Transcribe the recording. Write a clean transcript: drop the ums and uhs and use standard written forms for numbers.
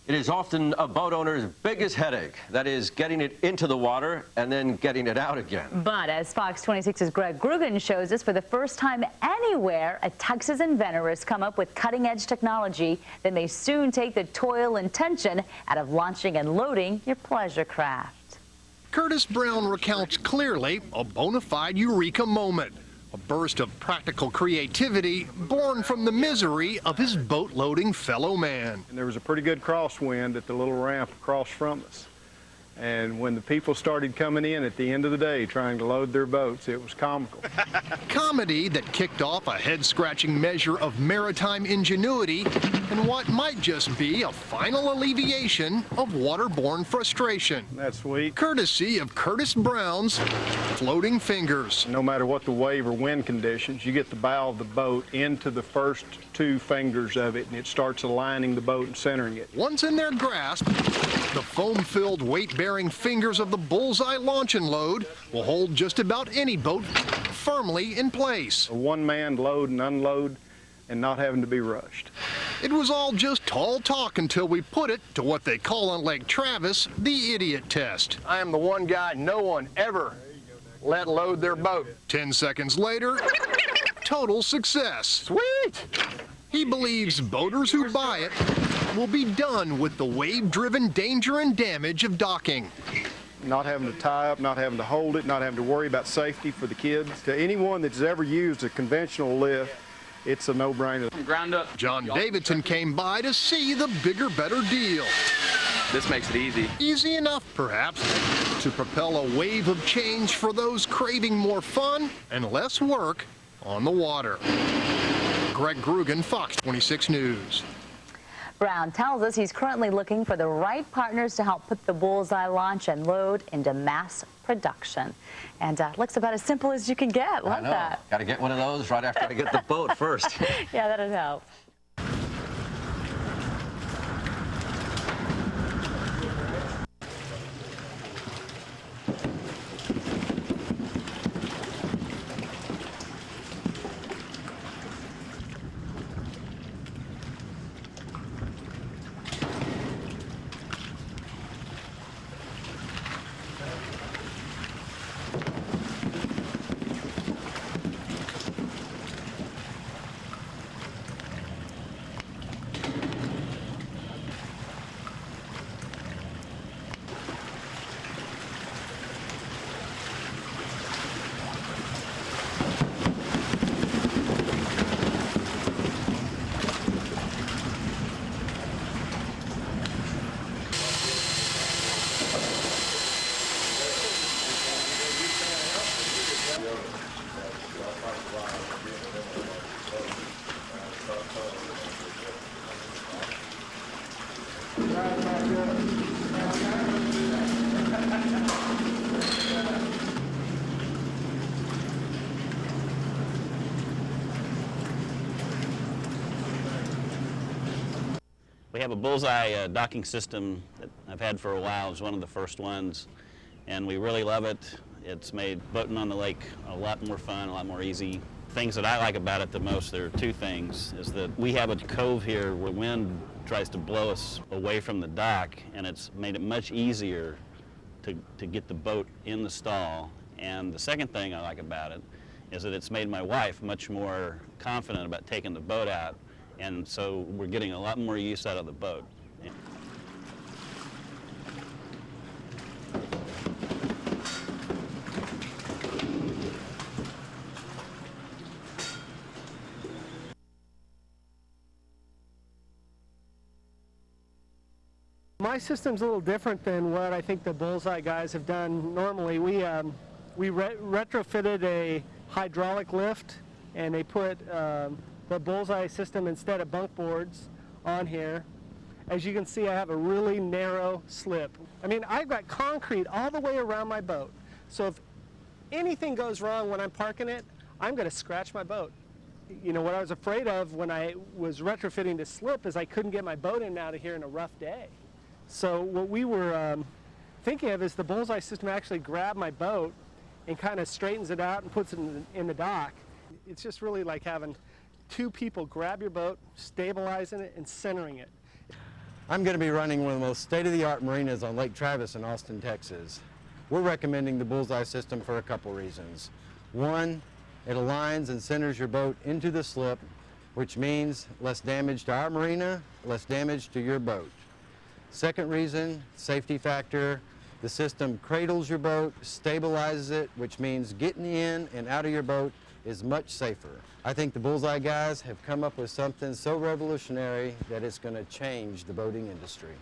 It is often a boat owner's biggest headache. That is getting it into the water and then getting it out again. But as Fox 26's Greg Grugan shows us, for the first time anywhere, a Texas inventor has come up with cutting-edge technology that may soon take the toil and tension out of launching and loading your pleasure craft. Curtis Brown recounts clearly a bona fide eureka moment. A burst of practical creativity born from the misery of his boat-loading fellow man. And there was a pretty good crosswind at the little ramp across from us. And when the people started coming in at the end of the day trying to load their boats, it was comical. Comedy that kicked off a head-scratching measure of maritime ingenuity and what might just be a final alleviation of waterborne frustration. That's sweet. Courtesy of Curtis Brown's floating fingers. No matter what the wave or wind conditions, you get the bow of the boat into the first two fingers of it, and it starts aligning the boat and centering it. Once in their grasp, the foam-filled, weight-bearing fingers of the Bullseye launch and load will hold just about any boat firmly in place. A one-man load and unload and not having to be rushed. It was all just tall talk until we put it to what they call on Lake Travis the idiot test. I am the one guy no one ever let load their boat. 10 seconds later, total success. Sweet! He believes boaters who buy it will be done with the wave-driven danger and damage of docking. Not having to tie up, not having to hold it, not having to worry about safety for the kids. To anyone that's ever used a conventional lift, it's a no-brainer. Ground up. John Davidson came by to see the bigger, better deal. This makes it easy. Easy enough, perhaps, to propel a wave of change for those craving more fun and less work on the water. Greg Grugan, Fox 26 News. Brown tells us he's currently looking for the right partners to help put the Bullseye launch and load into mass production. And looks about as simple as you can get. Love that. Got to get one of those right after I get the boat first. Yeah, that'll help. We have a Bullseye docking system that I've had for a while. It's one of the first ones, and we really love it. It's made boating on the lake a lot more fun, a lot more easy. Things that I like about it the most, there are two things, is that we have a cove here where wind tries to blow us away from the dock, and it's made it much easier to get the boat in the stall. And the second thing I like about it is that it's made my wife much more confident about taking the boat out. And so we're getting a lot more use out of the boat. Yeah. My system's a little different than what I think the Bullseye guys have done normally. We retrofitted a hydraulic lift, and they put the Bullseye system instead of bunk boards on here. As you can see, I have a really narrow slip. I mean, I've got concrete all the way around my boat. So if anything goes wrong when I'm parking it, I'm going to scratch my boat. You know, what I was afraid of when I was retrofitting the slip is I couldn't get my boat in and out of here in a rough day. So what we were thinking of is the Bullseye system actually grabbed my boat and kind of straightens it out and puts it in the dock. It's just really like having two people grab your boat, stabilizing it, and centering it. I'm going to be running one of the most state-of-the-art marinas on Lake Travis in Austin, Texas. We're recommending the BULZEYE system for a couple reasons. One, it aligns and centers your boat into the slip, which means less damage to our marina, less damage to your boat. Second reason, safety factor. The system cradles your boat, stabilizes it, which means getting in and out of your boat is much safer. I think the BULZEYE guys have come up with something so revolutionary that it's going to change the boating industry.